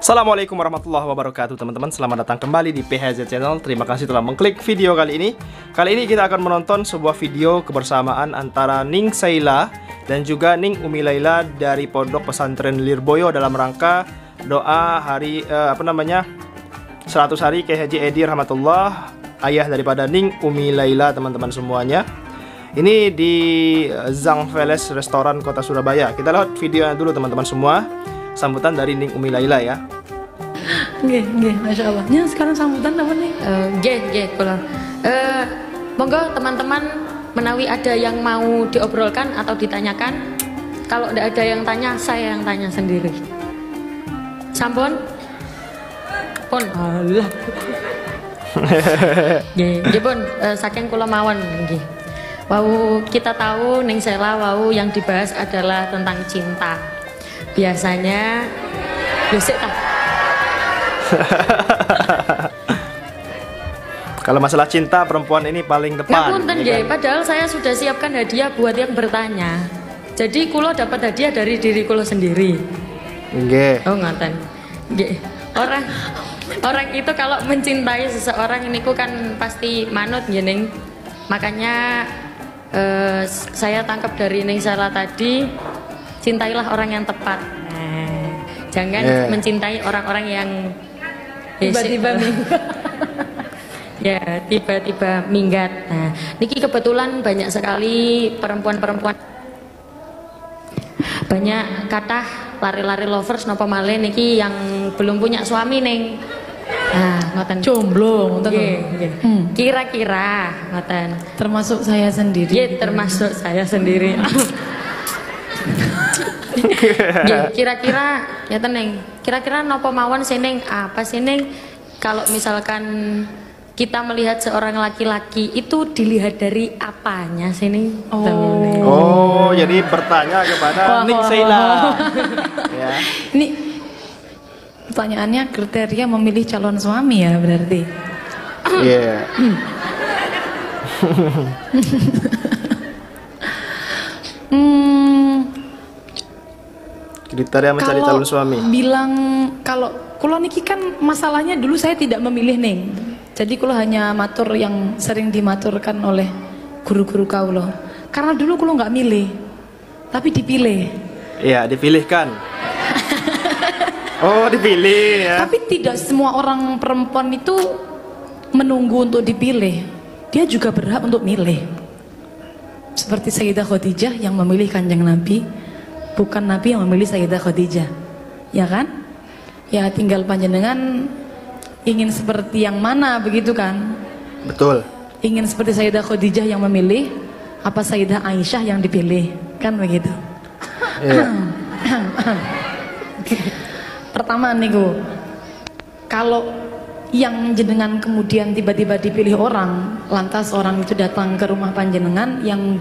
Assalamualaikum warahmatullahi wabarakatuh teman-teman. Selamat datang kembali di PHZ Channel. Terima kasih telah mengklik video kali ini. Kali ini kita akan menonton sebuah video kebersamaan antara Ning Saila dan juga Ning Umi Laila dari Pondok Pesantren Lirboyo dalam rangka doa hari 100 hari Kiai Haji Edi Rahmatullah, ayah daripada Ning Umi Laila, teman-teman semuanya. Ini di Zang Veles Restoran Kota Surabaya. Kita lihat videonya dulu teman-teman semua. Sambutan dari Ning Umi Laila ya. Nggih, Masya Allah. Nya sekarang sambutan apa nih? Nggih, kula. Monggo teman-teman menawi ada yang mau diobrolkan atau ditanyakan. Kalau tidak ada yang tanya, saya yang tanya sendiri. Sampun? Pun. Allah. Nggih, pun saking kula mawon nggih. Wau kita tahu Ning Saila wau yang dibahas adalah tentang cinta. Biasanya Yusik tak. Kalau masalah cinta, perempuan ini paling depan. Ngapunten ya kan? Padahal saya sudah siapkan hadiah buat yang bertanya. Jadi kulo dapat hadiah dari diri kulo sendiri. Nggih. Oh ngaten. Nggih. Orang itu kalau mencintai seseorang ini kan pasti manut nggih Ning. Makanya saya tangkap dari Ning Saila tadi, cintailah orang yang tepat. Jangan mencintai orang-orang yang tiba-tiba ya tiba-tiba minggat. Nah, niki kebetulan banyak sekali perempuan-perempuan, banyak kathah lari-lari lovers napa malih niki yang belum punya suami Ning. Nah, ngoten. Jomblo, ngoten. Nggih. Kira-kira ngoten. Termasuk saya sendiri. Nggih, termasuk saya sendiri. Kira-kira ya teneng. Kira-kira nopo mawon seneng apa seneng kalau misalkan kita melihat seorang laki-laki itu dilihat dari apanya seneng? Oh, jadi bertanya kepada Ning Saila. Ya. Ini pertanyaannya kriteria memilih calon suami ya berarti. Iya. Kriteria mencari calon suami. Bilang kalau kulo niki kan masalahnya dulu saya tidak memilih Ning. Jadi kulo hanya matur yang sering dimaturkan oleh guru-guru kaulo. Karena dulu kulo nggak milih, tapi dipilih. Iya, dipilihkan. Oh, dipilih ya. Tapi tidak semua orang perempuan itu menunggu untuk dipilih. Dia juga berhak untuk milih. Seperti Sayyidah Khadijah yang memilih Kanjeng Nabi, bukan Nabi yang memilih Sayyidah Khadijah. Ya kan? Ya tinggal panjenengan ingin seperti yang mana begitu kan? Betul. Ingin seperti Sayyidah Khadijah yang memilih, apa Sayyidah Aisyah yang dipilih? Kan begitu. Iya. Pertama niku, kalau yang jenengan kemudian tiba-tiba dipilih orang, lantas orang itu datang ke rumah panjenengan yang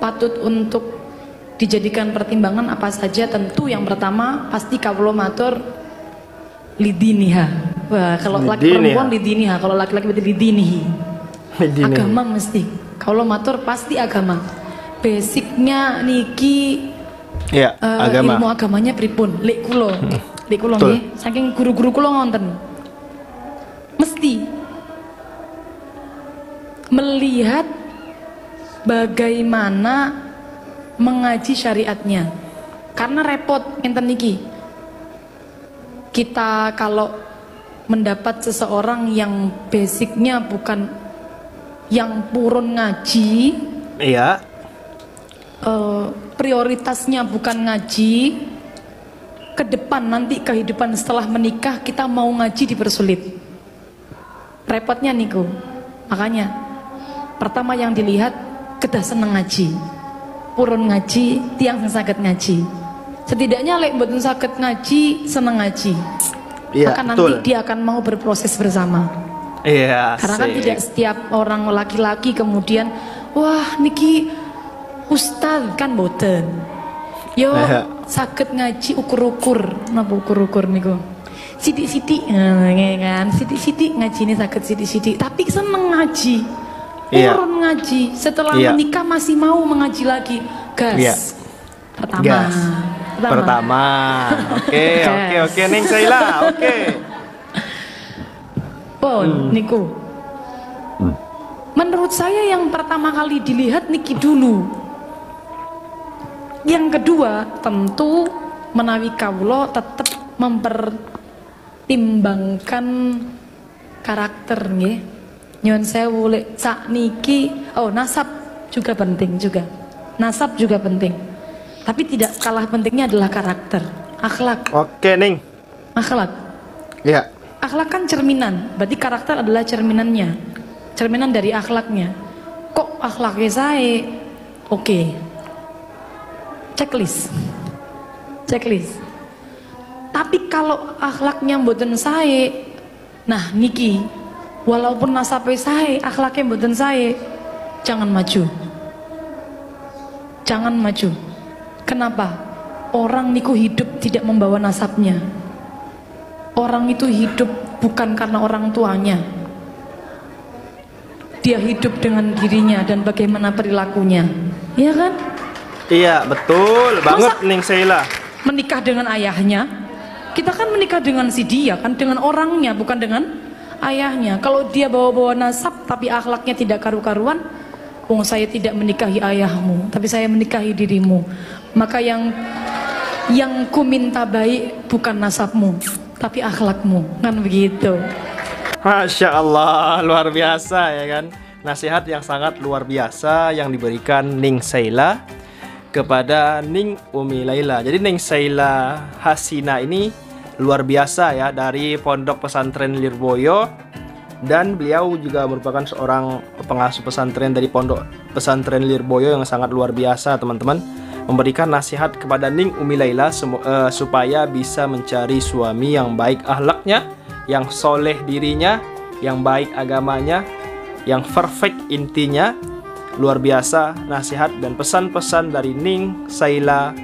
patut untuk dijadikan pertimbangan apa saja, tentu yang pertama pasti kawula matur lidiniha. Wah, kalau laki perempuan lidiniha, kalau laki-laki berarti lidinihi. Agama mesti. Kawula matur pasti agama. Basicnya niki agama. Ilmu agamanya pripun? Lek kula nggih, saking guru-guru kula ngonten. Mesti melihat bagaimana mengaji syariatnya. Karena repot ngenten niki. Kita kalau mendapat seseorang yang basicnya bukan yang purun ngaji, iya. Prioritasnya bukan ngaji, ke depan nanti kehidupan setelah menikah kita mau ngaji dipersulit. Repotnya niku. Makanya pertama yang dilihat kedah seneng ngaji, purun ngaji, tiang sing saged ngaji. Setidaknya lek mboten saged ngaji, seneng ngaji. Iya, maka nanti dia akan mau berproses bersama. Iya. Karena kan tidak setiap orang laki-laki kemudian wah niki ustaz kan boten. Yo saged ngaji ukur-ukur, napa ukur-ukur niku? Sidik-sidik kan, sidik-sidik ngaji ini saged sidik-sidik, tapi seneng ngaji. Urun ngaji, setelah menikah masih mau mengaji lagi. Gas. Pertama. Pertama. Oke, Ning Saila. Oke. Niku. Menurut saya yang pertama kali dilihat Niki dulu. Yang kedua, tentu menawi kawula tetap mempertimbangkan karakter nggih. Nyuwun sewu lek sak niki, nasab juga penting juga. Nasab juga penting. Tapi tidak kalah pentingnya adalah karakter, akhlak. Oke, Ning. Akhlak. Iya. Akhlak kan cerminan, berarti karakter adalah cerminannya. Cerminan dari akhlaknya. Kok akhlaknya saya? Oke. Checklist. Tapi kalau akhlaknya mboten saya, nah niki, walaupun nasabnya saya, akhlaknya mboten saya, jangan maju. Kenapa? Orang niku hidup tidak membawa nasabnya. Orang itu hidup bukan karena orang tuanya. Dia hidup dengan dirinya dan bagaimana perilakunya. Iya kan? Iya, betul banget Ning Saila. Menikah dengan ayahnya, kita kan menikah dengan si dia kan, dengan orangnya, bukan dengan ayahnya. Kalau dia bawa-bawa nasab tapi akhlaknya tidak karu-karuan, saya tidak menikahi ayahmu, tapi saya menikahi dirimu. Maka yang ku minta baik bukan nasabmu, tapi akhlakmu, kan begitu. Masya Allah, luar biasa ya kan. Nasihat yang sangat luar biasa yang diberikan Ning Saila kepada Ning Umi Laila. Jadi Ning Saila Hasina ini luar biasa ya, dari Pondok Pesantren Lirboyo, dan beliau juga merupakan seorang pengasuh pesantren dari Pondok Pesantren Lirboyo yang sangat luar biasa, teman-teman. Memberikan nasihat kepada Ning Umi Laila supaya bisa mencari suami yang baik akhlaknya, yang soleh dirinya, yang baik agamanya, yang perfect intinya. Luar biasa nasihat dan pesan-pesan dari Ning Saila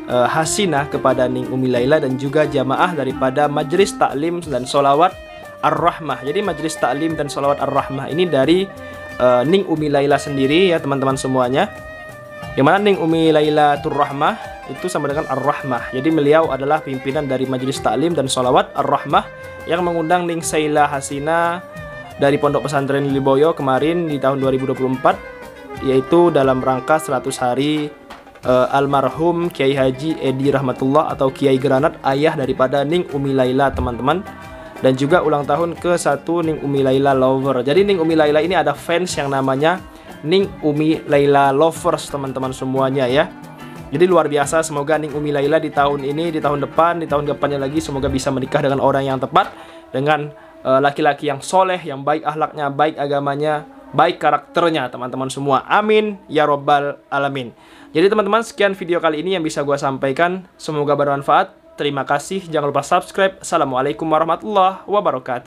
Hasina kepada Ning Umi Laila dan juga jamaah daripada Majelis Taklim dan Sholawat Ar-Rahmah. Jadi Majelis Taklim dan Sholawat Ar-Rahmah ini dari Ning Umi Laila sendiri ya teman-teman semuanya. Yang mana Ning Umi Laila Tur-Rahmah itu sama dengan Ar-Rahmah. Jadi beliau adalah pimpinan dari Majelis Taklim dan Sholawat Ar-Rahmah yang mengundang Ning Saila Hasina dari Pondok Pesantren Lirboyo kemarin di tahun 2024, yaitu dalam rangka 100 hari almarhum Kiai Haji Edi Rahmatullah atau Kiai Granat, ayah daripada Ning Umi Laila, teman-teman. Dan juga ulang tahun ke-1 Ning Umi Laila Lover. Jadi Ning Umi Laila ini ada fans yang namanya Ning Umi Laila Lovers, teman-teman semuanya ya. Jadi luar biasa, semoga Ning Umi Laila di tahun ini, di tahun depan, di tahun depannya lagi, semoga bisa menikah dengan orang yang tepat, dengan laki-laki yang soleh, yang baik akhlaknya, baik agamanya, baik karakternya, teman-teman semua. Amin ya robbal alamin. Jadi teman-teman, sekian video kali ini yang bisa gue sampaikan. Semoga bermanfaat. Terima kasih. Jangan lupa subscribe. Assalamualaikum warahmatullahi wabarakatuh.